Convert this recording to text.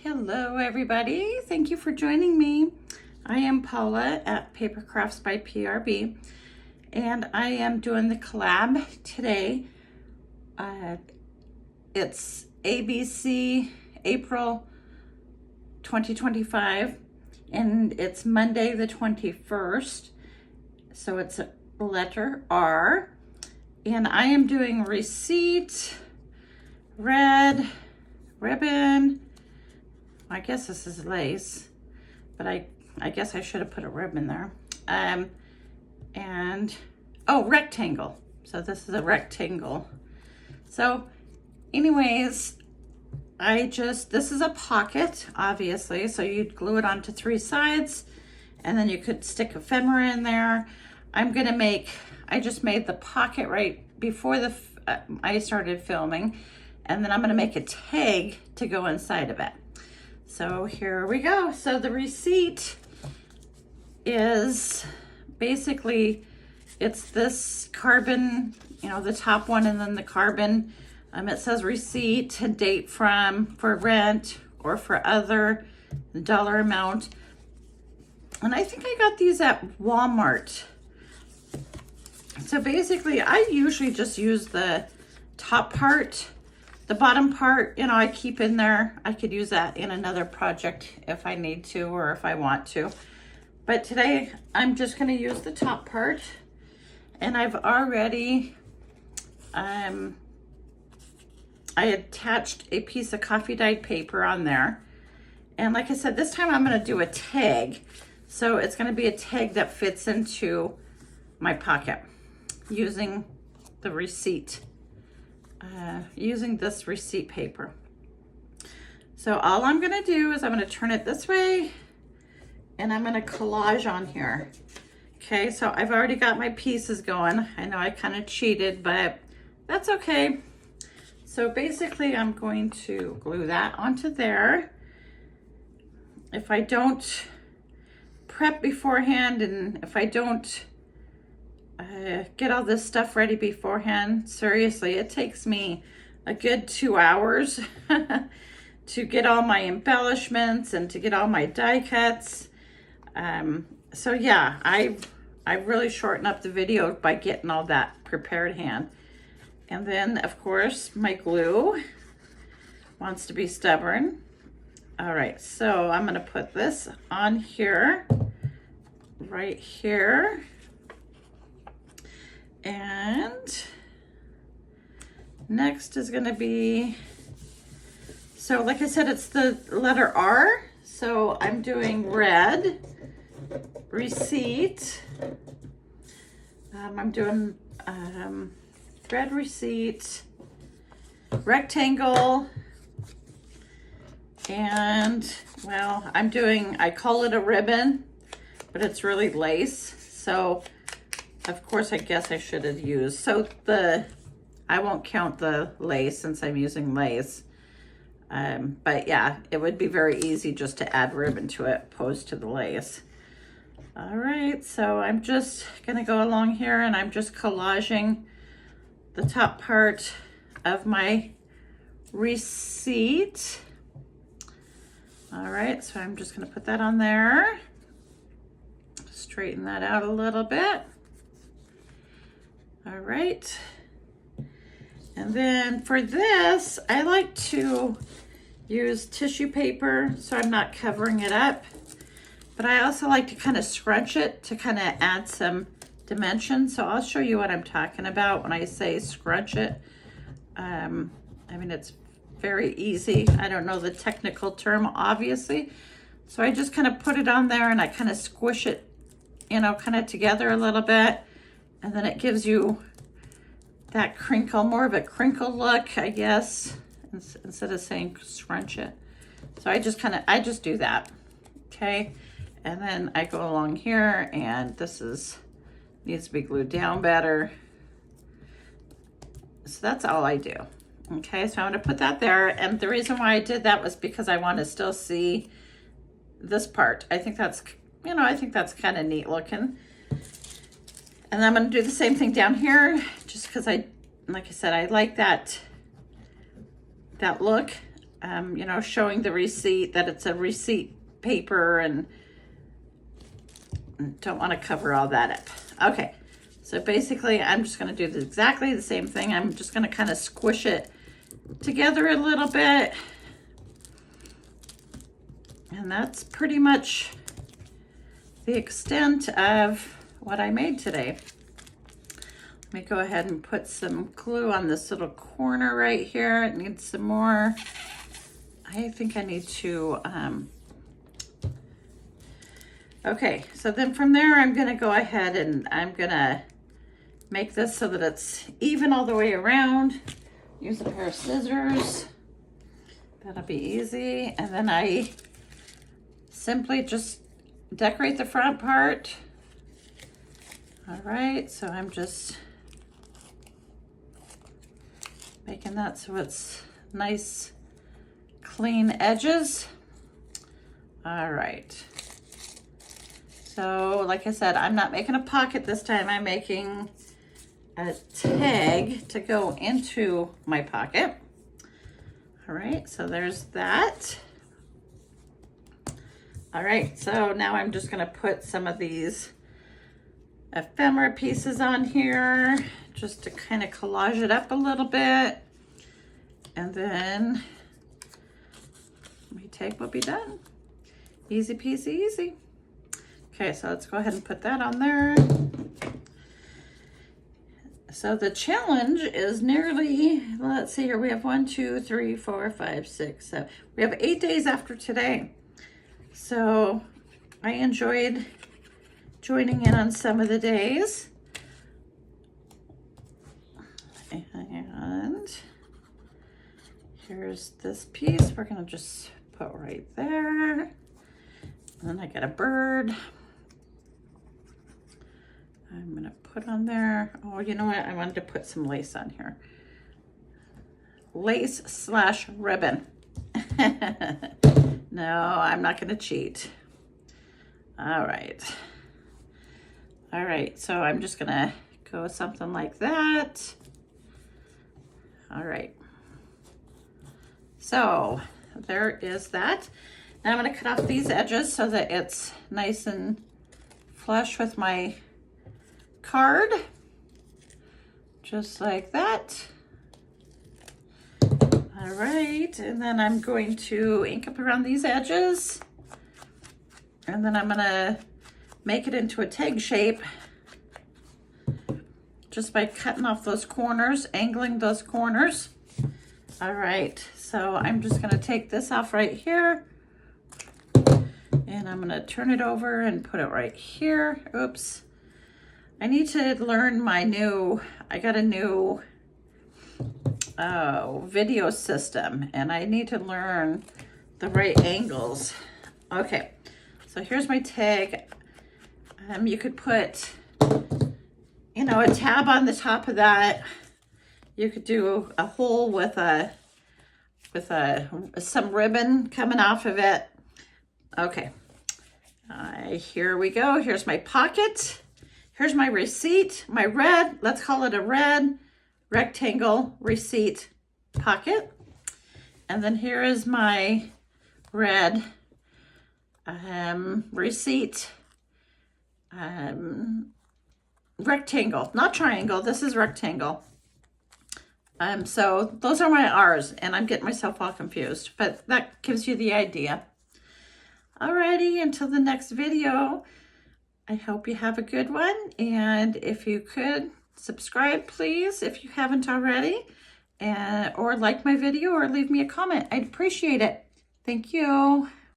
Hello everybody, thank you for joining me. I am Paula at Paper Crafts by PRB, and I am doing the collab today. It's ABC April 2025, and it's Monday the 21st, so it's a letter R, and I am doing receipt, red, ribbon. I guess this is lace, but I guess I should have put a ribbon there. And, oh, rectangle. So this is a rectangle. So anyways, this is a pocket, obviously. So you'd glue it onto 3 sides, and then you could stick ephemera in there. I just made the pocket right before I started filming, and then I'm gonna make a tag to go inside of it. So here we go. So the receipt is basically, it's this carbon, the top one, and then the carbon. It says receipt, a date for rent or for other, the dollar amount. And I think I got these at Walmart. So basically, I usually just use the top part. The bottom part, I keep in there. I could use that in another project if I need to or if I want to. But today, I'm just gonna use the top part. And I've already, I attached a piece of coffee dyed paper on there. And like I said, this time I'm gonna do a tag. So it's gonna be a tag that fits into my pocket using the receipt. Using this receipt paper. So all I'm gonna do is I'm gonna turn it this way, and I'm gonna collage on here. Okay, so I've already got my pieces going. I know I kind of cheated, but that's okay. So basically I'm going to glue that onto there. If I don't prep beforehand, and if I don't get all this stuff ready beforehand, seriously, it takes me a good 2 hours to get all my embellishments and to get all my die cuts. So yeah, I really shorten up the video by getting all that prepared hand. And then of course my glue wants to be stubborn. All right, so I'm gonna put this on here, right here. And next is going to be, so like I said, it's the letter R. So I'm doing red, receipt. I'm doing red receipt, rectangle, and well, I call it a ribbon, but it's really lace. So of course, I guess I should have used, so I won't count the lace since I'm using lace. But yeah, it would be very easy just to add ribbon to it opposed to the lace. All right, so I'm just gonna go along here and I'm just collaging the top part of my receipt. All right, so I'm just gonna put that on there. Straighten that out a little bit. All right, and then for this, I like to use tissue paper so I'm not covering it up, but I also like to kind of scrunch it to kind of add some dimension. So I'll show you what I'm talking about when I say scrunch it. I mean, it's very easy. I don't know the technical term, obviously. So I just kind of put it on there and I kind of squish it, kind of together a little bit. And then it gives you that crinkle, more of a crinkle look, I guess, instead of saying scrunch it. So I just do that, okay? And then I go along here, and this needs to be glued down better. So that's all I do, okay? So I'm gonna put that there, and the reason why I did that was because I want to still see this part. I think that's, kind of neat looking. And I'm gonna do the same thing down here, just because like I said, I like that look. you know, showing the receipt, that it's a receipt paper, and don't want to cover all that up. Okay, so basically I'm just going to do exactly the same thing. I'm just going to kind of squish it together a little bit. And that's pretty much the extent of what I made today. Let me go ahead and put some glue on this little corner right here. It needs some more. I think I need to, okay, so then from there, I'm gonna go ahead and I'm gonna make this so that it's even all the way around. Use a pair of scissors. That'll be easy. And then I simply just decorate the front part. All right, so I'm just making that so it's nice, clean edges. All right. So like I said, I'm not making a pocket this time. I'm making a tag to go into my pocket. All right, so there's that. All right, so now I'm just gonna put some of these ephemera pieces on here just to kind of collage it up a little bit. And then my tag will be done. Easy peasy easy. Okay, so let's go ahead and put that on there. So the challenge is nearly, let's see here, we have 1, 2, 3, 4, 5, 6, 7. We have 8 days after today. So I enjoyed joining in on some of the days. And here's this piece we're gonna just put right there. And then I got a bird. I'm gonna put on there. Oh, you know what? I wanted to put some lace on here. Lace slash ribbon. No, I'm not gonna cheat. All right. All right, so I'm just gonna go with something like that. All right. So there is that. Now I'm gonna cut off these edges so that it's nice and flush with my card. Just like that. All right, and then I'm going to ink up around these edges. And then I'm gonna make it into a tag shape just by cutting off those corners, angling those corners. All right, so I'm just gonna take this off right here and I'm gonna turn it over and put it right here. Oops. I need to learn my new, I got a new video system and I need to learn the right angles. Okay, so here's my tag. You could put, you know, a tab on the top of that. You could do a hole with some ribbon coming off of it. Okay, here we go. Here's my pocket. Here's my receipt, my red, let's call it a red rectangle receipt pocket. And then here is my red receipt rectangle, not triangle, this is rectangle. So those are my R's and I'm getting myself all confused, but that gives you the idea. Alrighty, until the next video, I hope you have a good one. And if you could subscribe, please, if you haven't already, or like my video or leave me a comment. I'd appreciate it. Thank you.